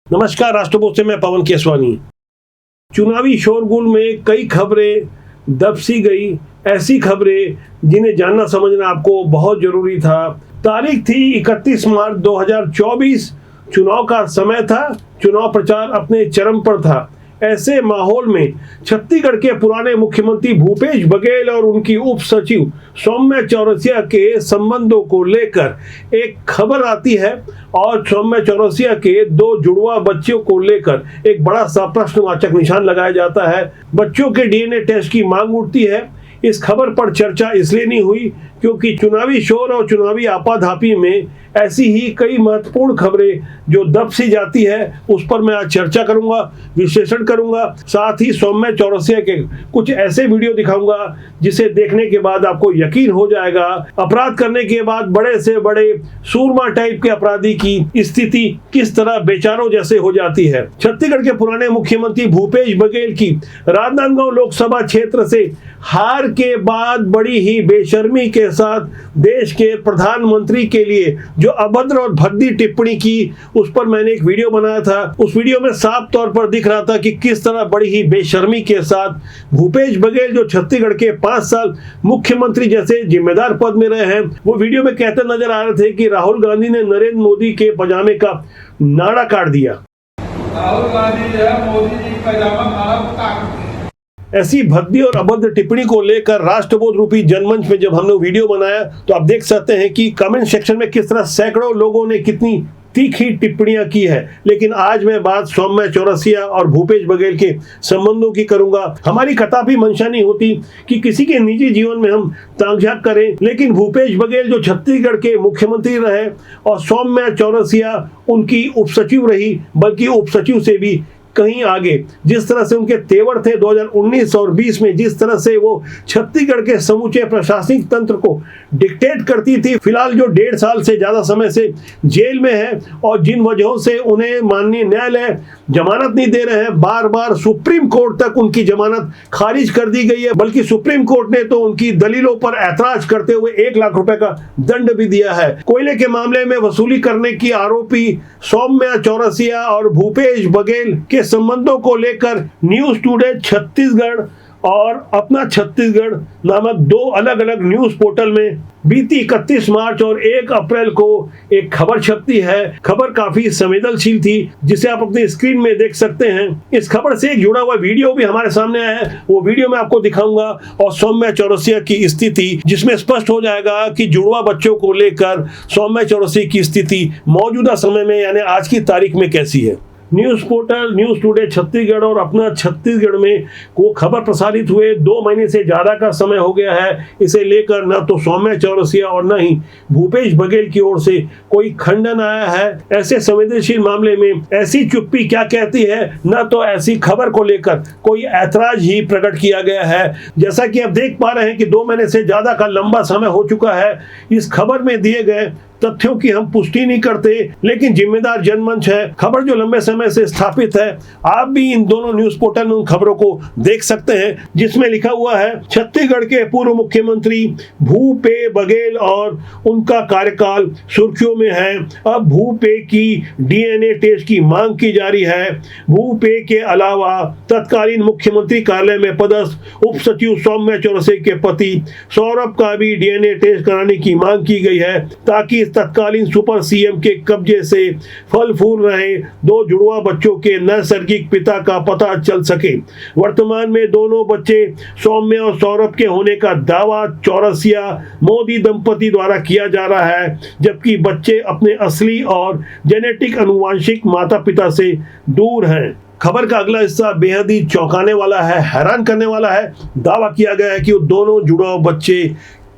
नमस्कार, राष्ट्रपोस्ट से मैं पवन केसवानी। चुनावी शोरगुल में कई खबरें दबसी गई, ऐसी खबरें जिन्हें जानना समझना आपको बहुत जरूरी था। तारीख थी 31 मार्च 2024, चुनाव का समय था, चुनाव प्रचार अपने चरम पर था। ऐसे माहौल में छत्तीसगढ़ के पुराने मुख्यमंत्री भूपेश बघेल और उनकी उप सचिव सौम्या चौरसिया के संबंधों को लेकर एक खबर आती है और सौम्या चौरसिया के दो जुड़वा बच्चों को लेकर एक बड़ा सा प्रश्नवाचक निशान लगाया जाता है। बच्चों के डीएनए टेस्ट की मांग उठती है। इस खबर पर चर्चा इसलिए नहीं हुई क्योंकि चुनावी शोर और चुनावी आपाधापी में ऐसी ही कई महत्वपूर्ण खबरें जो दब सी जाती है, उस पर मैं आज चर्चा करूंगा, विश्लेषण करूंगा। साथ ही सौम्या चौरसिया के कुछ ऐसे वीडियो दिखाऊंगा जिसे देखने के बाद आपको यकीन हो जाएगा अपराध करने के बाद बड़े से बड़े सूरमा टाइप के अपराधी की स्थिति किस तरह बेचारों जैसे हो जाती है। छत्तीसगढ़ के पुराने मुख्यमंत्री भूपेश बघेल की राजनांदगांव लोकसभा क्षेत्र से हार के बाद बड़ी ही बेशर्मी के साथ देश के प्रधानमंत्री के लिए जो अभद्र और भद्दी टिप्पणी की, उस पर मैंने एक वीडियो बनाया था। उस वीडियो में साफ तौर पर दिख रहा था कि किस तरह बड़ी ही बेशर्मी के साथ भूपेश बघेल जो छत्तीसगढ़ के 5 साल मुख्यमंत्री जैसे जिम्मेदार पद में रहे हैं, वो वीडियो में कहते नजर आ रहे थे कि राहुल गांधी ने नरेंद्र मोदी के पजामे का नाड़ा काट दिया। राहुल गांधी जो है मोदी जी पजामा काट दिया। ऐसी भद्दी और अभद्र टिप्पणी को लेकर राष्ट्रबोध रूपी जनमंच में जब हमने वीडियो बनाया तो आप देख सकते हैं कि कमेंट सेक्शन में किस तरह सैकड़ों लोगों ने कितनी तीखी टिप्पणियां की है। लेकिन आज मैं बात सौम्या चौरसिया और भूपेश बघेल के संबंधों की करूंगा। हमारी कदापि मंशा नहीं होती कि किसी के निजी जीवन में हम ताक-झाक करें, लेकिन भूपेश बघेल जो छत्तीसगढ़ के मुख्यमंत्री रहे और सौम्या चौरसिया उनकी उपसचिव रही, बल्कि उपसचिव से भी कहीं आगे, जिस तरह से उनके तेवर थे 2019 और 20 में, जिस तरह से वो छत्तीसगढ़ के समूचे प्रशासनिक तंत्र को डिक्टेट करती थी। फिलहाल जो 1.5 साल से ज्यादा समय से जेल में है और जिन वजहों से उन्हें माननीय न्यायालय जमानत नहीं दे रहे हैं, बार बार सुप्रीम कोर्ट तक उनकी जमानत खारिज कर दी गई है, बल्कि सुप्रीम कोर्ट ने तो उनकी दलीलों पर ऐतराज करते हुए 1 लाख रुपए का दंड भी दिया है। कोयले के मामले में वसूली करने की आरोपी सौम्या चौरसिया और भूपेश बघेल के संबंधों को लेकर न्यूज टुडे छत्तीसगढ़ और अपना छत्तीसगढ़ नामक 2 अलग अलग न्यूज पोर्टल में बीती 31 मार्च और 1 अप्रैल को एक खबर छपती है। खबर काफी संवेदनशील थी, जिसे आप अपनी स्क्रीन में देख सकते हैं। इस खबर से एक जुड़ा हुआ वीडियो भी हमारे सामने आया है, वो वीडियो मैं आपको दिखाऊंगा और सौम्या चौरसिया की स्थिति, जिसमें स्पष्ट हो जाएगा कि जुड़वा बच्चों को लेकर सौम्या चौरसिया की स्थिति मौजूदा समय में यानी आज की तारीख में कैसी है। News portal news today Chhattisgarh और अपना छत्तीसगढ़ में को खबर प्रसारित हुए 2 महीने से ज्यादा का समय हो गया है। इसे लेकर न तो सौम्या चौरसिया और न ही भूपेश बघेल की ओर से कोई खंडन आया है। ऐसे संवेदनशील मामले में ऐसी चुप्पी क्या कहती है, न तो ऐसी खबर को लेकर कोई ऐतराज ही प्रकट किया गया है। जैसा कि आप देख पा रहे हैं कि 2 महीने से ज्यादा का लंबा समय हो चुका है। इस खबर में दिए गए तथ्यों की हम पुष्टि नहीं करते, लेकिन जिम्मेदार जनमंच है, खबर जो लंबे समय से स्थापित है। आप भी इन दोनों न्यूज पोर्टल में उन खबरों को देख सकते हैं, जिसमें लिखा हुआ है छत्तीसगढ़ के पूर्व मुख्यमंत्री भूपे बघेल और उनका कार्यकाल सुर्खियों में है। अब भूपे की डीएनए टेस्ट की मांग की जा रही है। भूपे के अलावा तत्कालीन मुख्यमंत्री कार्यालय में पदस्थ उप सचिव सौम्या चौरसिया के पति सौरभ का भी डीएनए टेस्ट कराने की मांग की गई है, ताकि तत्कालीन सुपर सीएम के कब्जे से फल फूल रहे 2 जुड़वा बच्चों के नैसर्गिक पिता का पता चल सके। वर्तमान में दोनों बच्चे सौम्या और सौरभ के होने का दावा चौरसिया मोदी दंपति द्वारा किया जा रहा है, जबकि बच्चे अपने असली और जेनेटिक अनुवांशिक माता पिता से दूर हैं। खबर का अगला हिस्सा बेहद ही चौंकाने वाला है, हैरान करने वाला है। दावा किया गया है कि वो दोनों जुड़वा बच्चे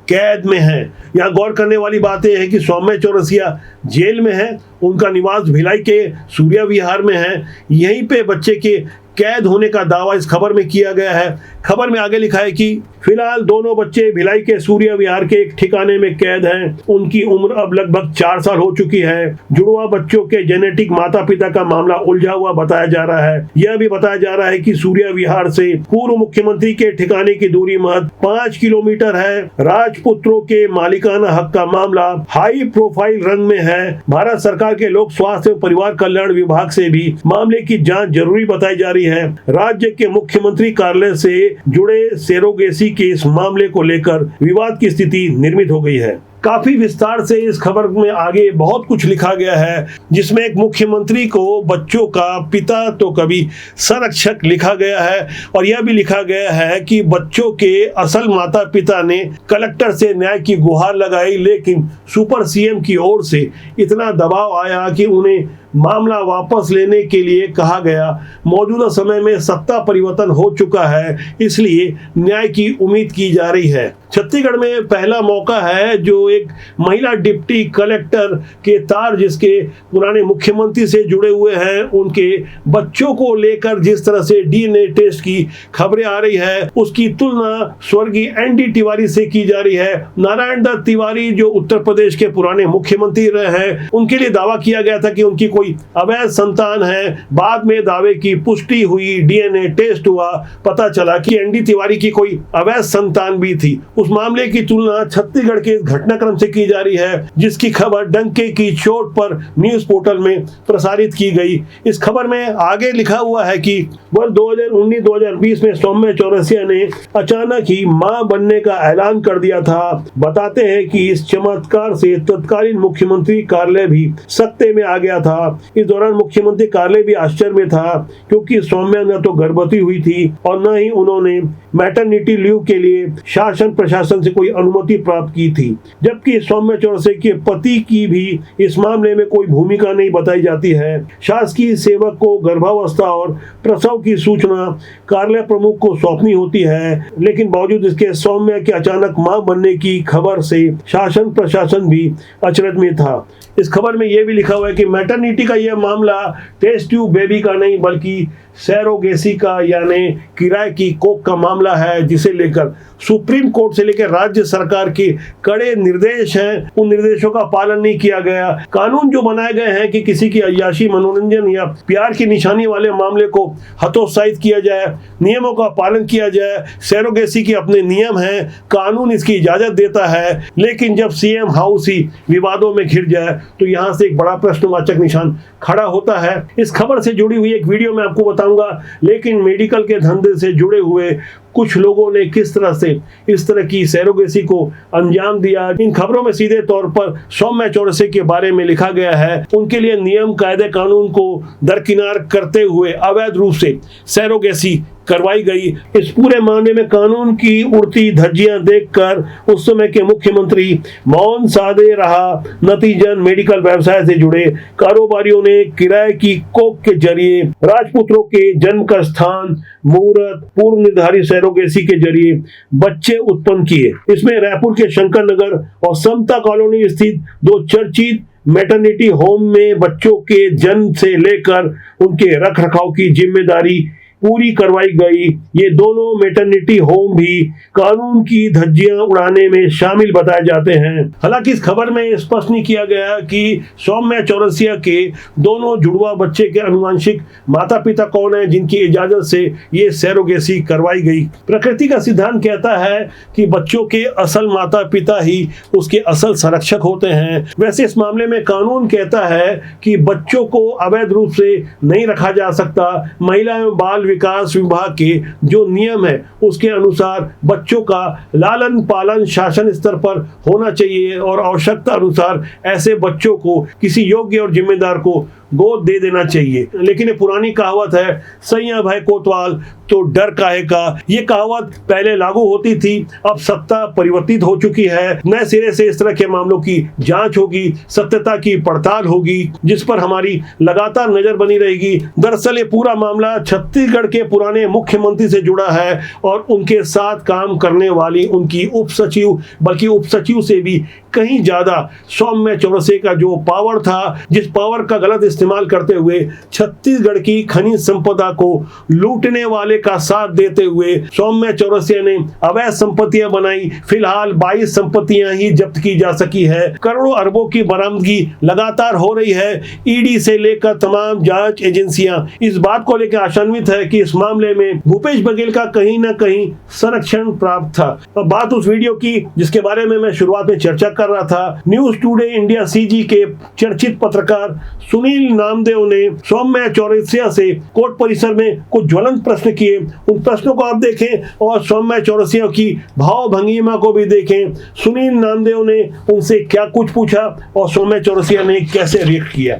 कैद में हैं। यहाँ गौर करने वाली बात यह है कि सौम्या चौरसिया जेल में है, उनका निवास भिलाई के सूर्या विहार में है। यहीं पे बच्चे के कैद होने का दावा इस खबर में किया गया है। खबर में आगे लिखा है कि फिलहाल दोनों बच्चे भिलाई के सूर्य विहार के एक ठिकाने में कैद हैं। उनकी उम्र अब लगभग 4 साल हो चुकी है। जुड़वा बच्चों के जेनेटिक माता पिता का मामला उलझा हुआ बताया जा रहा है। यह भी बताया जा रहा है कि सूर्य विहार से पूर्व मुख्यमंत्री के ठिकाने की दूरी महज 5 किलोमीटर है। राजपुत्रों के मालिकाना हक का मामला हाई प्रोफाइल रंग में है। भारत सरकार के लोक स्वास्थ्य एवं परिवार कल्याण विभाग से भी मामले की जांच जरूरी बताई जा रही है। राज्य के मुख्यमंत्री कार्यालय से जुड़े सरोगेसी के इस मामले को लेकर विवाद की स्थिति निर्मित हो गई है। काफी विस्तार से इस खबर में आगे बहुत कुछ लिखा गया है, जिसमें एक मुख्यमंत्री को बच्चों का पिता तो कभी संरक्षक लिखा गया है और यह भी लिखा गया है कि बच्चों के असल माता पिता ने कलेक्टर से न्याय की गुहार लगाई, लेकिन सुपर सीएम की ओर से इतना दबाव आया कि उन्हें मामला वापस लेने के लिए कहा गया। मौजूदा समय में सत्ता परिवर्तन हो चुका है, इसलिए न्याय की उम्मीद की जा रही है। छत्तीसगढ़ में पहला मौका है जो एक महिला डिप्टी कलेक्टर के तार जिसके पुराने मुख्यमंत्री से जुड़े हुए हैं, उनके बच्चों को लेकर जिस तरह से डीएनए टेस्ट की खबरें आ रही है, उसकी तुलना स्वर्गीय एनडी तिवारी से की जा रही है। नारायण दत्त तिवारी जो उत्तर प्रदेश के पुराने मुख्यमंत्री रहे हैं, उनके लिए दावा किया गया था कि उनकी कोई अवैध संतान है। बाद में दावे की पुष्टि हुई, डीएनए टेस्ट हुआ, पता चला कि एनडी तिवारी की कोई अवैध संतान भी थी। उस मामले की तुलना छत्तीसगढ़ के घटनाक्रम से की जा रही है, जिसकी खबर डंके की चोट पर न्यूज पोर्टल में प्रसारित की गई। इस खबर में आगे लिखा हुआ है कि वर्ष 2019-2020 में सौम्या चौरसिया ने अचानक ही मां बनने का ऐलान कर दिया था। बताते हैं कि इस चमत्कार से तत्कालीन मुख्यमंत्री कार्यालय भी सकते में आ गया था। इस दौरान मुख्यमंत्री कार्यालय भी आश्चर्य में था, क्योंकि सौम्या न तो गर्भवती हुई थी और न ही उन्होंने मैटरनिटी लीव के लिए शासन प्रशासन से कोई अनुमति प्राप्त की थी। जबकि सौम्या चौरसिया के पति की भी इस मामले में कोई भूमिका नहीं बताई जाती है। शासकीय सेवक को गर्भावस्था और प्रसव की सूचना कार्यालय प्रमुख को सौंपनी होती है, लेकिन बावजूद इसके सौम्या के अचानक मां बनने की खबर से शासन प्रशासन भी अचरज में था। इस खबर में यह भी लिखा हुआ है कि मैटरनिटी का यह मामला टेस्ट ट्यूब बेबी का नहीं बल्कि सरोगेसी का यानी किराए की कोख का मामला है, जिसे लेकर सुप्रीम कोर्ट से लेकर राज्य सरकार के कड़े निर्देश हैं। उन निर्देशों का पालन नहीं किया गया। कानून जो बनाए गए हैं कि किसी की अय्याशी, मनोरंजन या प्यार की निशानी वाले मामले को हतोत्साहित किया जाए, नियमों का पालन किया जाए। सरोगेसी के अपने नियम हैं, कानून इसकी इजाजत देता है, लेकिन जब सीएम हाउस ही विवादों में घिर जाए तो यहाँ से एक बड़ा प्रश्नवाचक निशान खड़ा होता है। इस खबर से जुड़ी हुई एक वीडियो मैं आपको बताऊंगा, लेकिन मेडिकल के धंधे से जुड़े हुए कुछ लोगों ने किस तरह से इस तरह की सरोगेसी को अंजाम दिया। इन खबरों में सीधे तौर पर सौम्या चौरसिया के बारे में लिखा गया है। उनके लिए नियम, कायदे, कानून को दरकिनार करते हुए अवैध रूप से सरोगेसी करवाई गई। इस पूरे मामले में कानून की उड़ती धज्जियां देखकर उस समय के मुख्यमंत्री मौन साधे रहा। नतीजन मेडिकल व्यवसाय से जुड़े कारोबारियों ने किराए की कोख के जरिए राजपुत्रों के जन्म का स्थान, मुहूर्त, पूर्व निर्धारित सरोगेसी के जरिए बच्चे उत्पन्न किए। इसमें रायपुर के शंकर नगर और समता कॉलोनी स्थित 2 चर्चित मैटरनिटी होम में बच्चों के जन्म से लेकर उनके रख रखाव की जिम्मेदारी पूरी करवाई गई। ये दोनों मैटरनिटी होम भी कानून की धज्जियां उड़ाने में शामिल बताए जाते हैं। हालांकि इस खबर में स्पष्ट नहीं किया गया कि सौम्या चौरसिया के दोनों जुड़वा बच्चे के आनुवंशिक माता पिता कौन है, जिनकी इजाजत से ये सरोगेसी करवाई गई। प्रकृति का सिद्धांत कहता है कि बच्चों के असल माता पिता ही उसके असल संरक्षक होते हैं। वैसे इस मामले में कानून कहता है कि बच्चों को अवैध रूप से नहीं रखा जा सकता। महिला एवं बाल विकास विभाग के जो नियम है उसके अनुसार बच्चों का लालन पालन शासन स्तर पर होना चाहिए और आवश्यकता अनुसार ऐसे बच्चों को किसी योग्य और जिम्मेदार को गोद दे देना चाहिए। लेकिन ये पुरानी कहावत है, सैया भाई कोतवाल तो डर काहे का। ये कहावत पहले लागू होती थी, अब सत्ता परिवर्तित हो चुकी है। नए सिरे से इस तरह के मामलों की जांच होगी, सत्यता की पड़ताल होगी, जिस पर हमारी लगातार नजर बनी रहेगी। दरअसल ये पूरा मामला छत्तीसगढ़ के पुराने मुख्यमंत्री से जुड़ा है और उनके साथ काम करने वाली उनकी उप सचिव, बल्कि उप सचिव से भी कहीं ज्यादा सौम्या चौरसिया का जो पावर था, जिस पावर का गलत इस्तेमाल करते हुए छत्तीसगढ़ की खनिज संपदा को लूटने वाले का साथ देते हुए सौम्या चौरसिया ने अवैध संपत्तियां बनाई। फिलहाल 22 संपत्तियां ही जब्त की जा सकी है। करोड़ों अरबों की बरामदगी लगातार हो रही है। ईडी से लेकर तमाम जांच एजेंसियां इस बात को लेकर आशान्वित है कि इस मामले में भूपेश बघेल का कहीं ना कहीं संरक्षण प्राप्त था। अब बात उस वीडियो की जिसके बारे में मैं शुरुआत में चर्चा कर रहा था। न्यूज टुडे इंडिया सीजी के चर्चित पत्रकार सुनील नामदेव ने सौम्या चौरसिया से कोर्ट परिसर में कुछ ज्वलंत प्रश्न किए। उन प्रश्नों को आप देखें और सौम्या चौरसिया की भाव भंगिमा को भी देखें। सुनील नामदेव ने उनसे क्या कुछ पूछा और सौम्या चौरसिया ने कैसे रिएक्ट किया।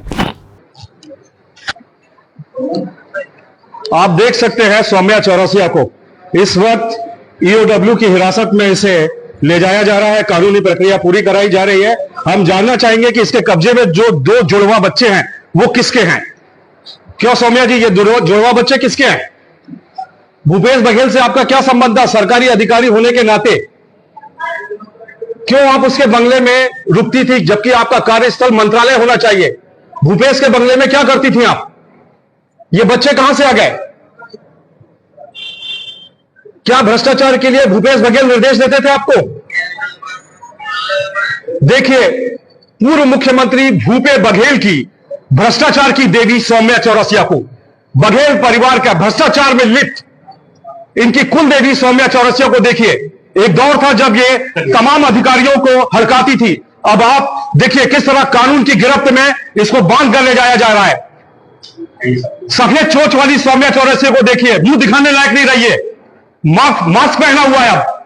आप देख सकते हैं सौम्या चौरसिया को इस वक्त ईओडब्ल्यू की हिरासत में इसे ले जाया जा रहा है। कानूनी प्रक्रिया पूरी कराई जा रही है। हम जानना चाहेंगे कि इसके कब्जे में जो 2 जुड़वा बच्चे हैं वो किसके हैं। क्यों सौम्या जी, ये जुड़वा बच्चे किसके हैं? भूपेश बघेल से आपका क्या संबंध था सरकारी अधिकारी होने के नाते? क्यों आप उसके बंगले में रुकती थी जबकि आपका कार्यस्थल मंत्रालय होना चाहिए? भूपेश के बंगले में क्या करती थी आप? ये बच्चे कहां से आ गए? क्या भ्रष्टाचार के लिए भूपेश बघेल निर्देश देते थे आपको? देखिए, पूर्व मुख्यमंत्री भूपेश बघेल की भ्रष्टाचार की देवी सौम्या चौरसिया को, बघेल परिवार का भ्रष्टाचार में लिप्त इनकी कुल देवी सौम्या चौरसिया को देखिए। एक दौर था जब ये तमाम अधिकारियों को हड़काती थी। अब आप देखिए किस तरह कानून की गिरफ्त में इसको बांध कर ले जाया जा रहा है। सफेद चोंच वाली सौम्या चौरसिया को देखिए, मुंह दिखाने लायक नहीं रही है, मास्क पहना हुआ है। अब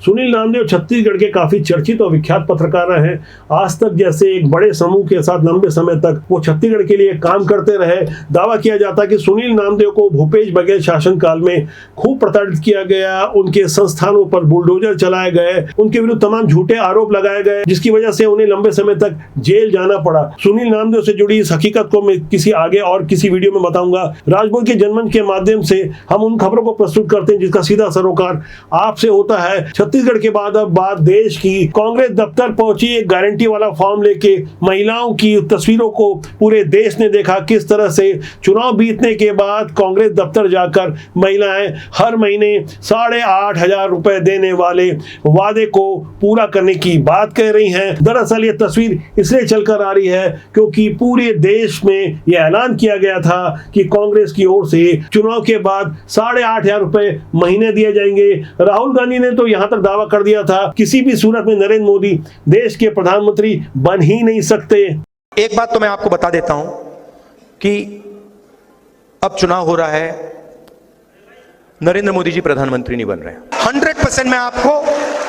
सुनील नामदेव छत्तीसगढ़ के काफी चर्चित और विख्यात पत्रकार हैं। आज तक जैसे एक बड़े समूह के साथ लंबे समय तक वो छत्तीसगढ़ के लिए काम करते रहे। दावा किया जाता है कि सुनील नामदेव को भूपेश बघेल शासनकाल में खूब प्रताड़ित किया गया, उनके संस्थानों पर बुलडोजर चलाए गए, उनके विरुद्ध तमाम झूठे आरोप लगाए गए, जिसकी वजह से उन्हें लंबे समय तक जेल जाना पड़ा। सुनील नामदेव से जुड़ी इस हकीकत को मैं किसी आगे और किसी वीडियो में बताऊंगा। राजभोज के जनमंच के माध्यम से हम उन खबरों को प्रस्तुत करते हैं जिसका सीधा सरोकार आपसे होता है। छत्तीसगढ़ के बाद अब बात देश की। कांग्रेस दफ्तर पहुंची एक गारंटी वाला फॉर्म लेके। महिलाओं की तस्वीरों को पूरे देश ने देखा, किस तरह से चुनाव बीतने के बाद कांग्रेस दफ्तर जाकर महिलाएं हर महीने 8,500 रुपए देने वाले वादे को पूरा करने की बात कह रही हैं। दरअसल ये तस्वीर इसलिए चलकर आ रही है क्योंकि पूरे देश में यह ऐलान किया गया था कि कांग्रेस की ओर से चुनाव के बाद 8,500 रुपए महीने दिए जाएंगे। राहुल गांधी ने तो यहां तक दावा कर दिया था किसी भी सूरत में नरेंद्र मोदी देश के प्रधानमंत्री बन ही नहीं सकते। एक बात तो मैं आपको बता देता हूं कि अब चुनाव हो रहा है, नरेंद्र मोदी जी प्रधानमंत्री नहीं बन रहे हैं। 100% मैं आपको,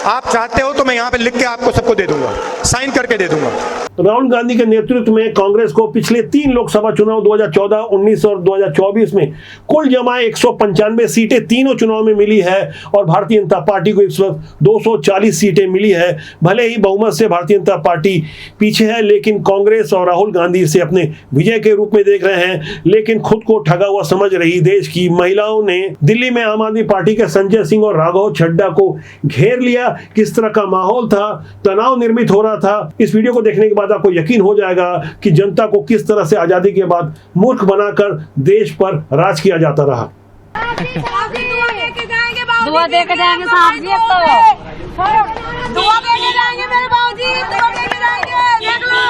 आप चाहते हो तो मैं यहां पे लिख के आपको सबको दे दूंगा, साइन करके दे दूंगा। राहुल गांधी के नेतृत्व में कांग्रेस को पिछले 3 लोकसभा चुनाव 2014, 19 और 2024 में कुल जमा 195 सीटें तीनों चुनाव में मिली है और भारतीय जनता पार्टी को इस वक्त 240 सीटें मिली है। भले ही बहुमत से भारतीय जनता पार्टी पीछे है, लेकिन कांग्रेस और राहुल गांधी इसे अपने विजय के रूप में देख रहे हैं, लेकिन खुद को ठगा हुआ समझ रही देश की महिलाओं ने दिल्ली में आम आदमी पार्टी के संजय सिंह और राघव चड्ढा को घेर लिया। किस तरह का माहौल था, तनाव निर्मित हो रहा था। इस वीडियो को देखने के बाद आपको यकीन हो जाएगा कि जनता को किस तरह से आजादी के बाद मूर्ख बनाकर देश पर राज किया जाता रहा। दुआ दे के जाएंगे साहब जी, अब तो दुआ दे के जाएंगे मेरे बाबूजी, दुआ दे के जाएंगे, देख लो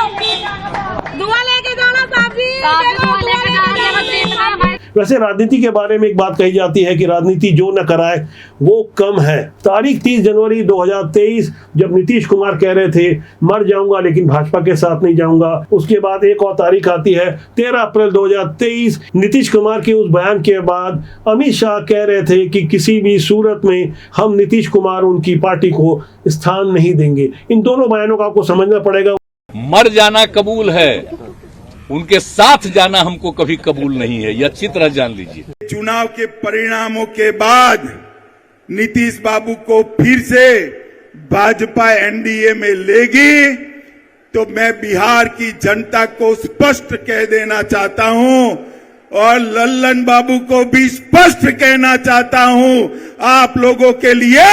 दुआ लेके जाना साहब जी, दुआ लेके जाएंगे। वैसे राजनीति के बारे में एक बात कही जाती है कि राजनीति जो न कराए वो कम है। तारीख 30 जनवरी 2023 जब नीतीश कुमार कह रहे थे मर जाऊंगा लेकिन भाजपा के साथ नहीं जाऊंगा, उसके बाद एक और तारीख आती है 13 अप्रैल 2023। नीतीश कुमार के उस बयान के बाद अमित शाह कह रहे थे कि किसी भी सूरत में हम नीतीश कुमार उनकी पार्टी को स्थान नहीं देंगे। इन दोनों बयानों को आपको समझना पड़ेगा। मर जाना कबूल है, उनके साथ जाना हमको कभी कबूल नहीं है, यह अच्छी तरह जान लीजिए। चुनाव के परिणामों के बाद नीतीश बाबू को फिर से भाजपा एनडीए में लेगी तो मैं बिहार की जनता को स्पष्ट कह देना चाहता हूं और लल्लन बाबू को भी स्पष्ट कहना चाहता हूं, आप लोगों के लिए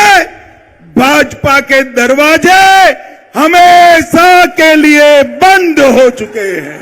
भाजपा के दरवाजे हमेशा के लिए बंद हो चुके हैं।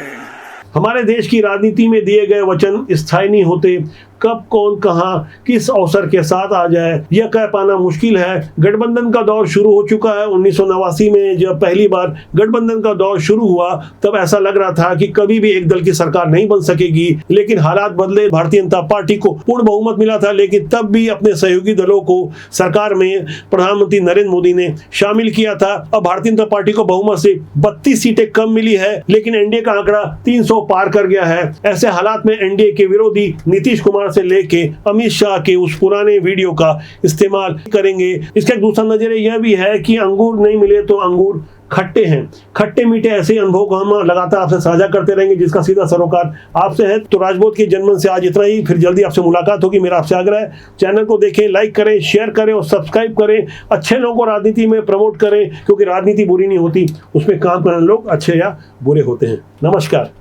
हमारे देश की राजनीति में दिए गए वचन स्थायी नहीं होते। कब कौन कहां किस अवसर के साथ आ जाए यह कह पाना मुश्किल है। गठबंधन का दौर शुरू हो चुका है। 1989 में जब पहली बार गठबंधन का दौर शुरू हुआ तब ऐसा लग रहा था कि कभी भी एक दल की सरकार नहीं बन सकेगी, लेकिन हालात बदले। भारतीय जनता पार्टी को पूर्ण बहुमत मिला था, लेकिन तब भी अपने सहयोगी दलों को सरकार में प्रधानमंत्री नरेंद्र मोदी ने शामिल किया था। अब भारतीय जनता पार्टी को बहुमत से 32 सीटें कम मिली है, लेकिन एनडीए का आंकड़ा 300 पार कर गया है। ऐसे हालात में एनडीए के विरोधी नीतीश कुमार से लेके अमित शाह के उस पुराने वीडियो का इस्तेमाल करेंगे। इसका एक दूसरा नजरिया यह भी है कि अंगूर नहीं मिले तो अंगूर खट्टे हैं। खट्टे मीठे ऐसे अनुभव को हम लगातार आपसे साझा करते रहेंगे, जिसका सीधा सरोकार आपसे है। तो राजबोध के जनमंच से आज इतना ही, फिर जल्दी आपसे मुलाकात होगी। मेरा आपसे आग्रह है, चैनल को देखें, लाइक करें, शेयर करें और सब्सक्राइब करें। अच्छे लोगों को राजनीति में प्रमोट करें, क्योंकि राजनीति बुरी नहीं होती, उसमें काम करने लोग अच्छे या बुरे होते हैं। नमस्कार।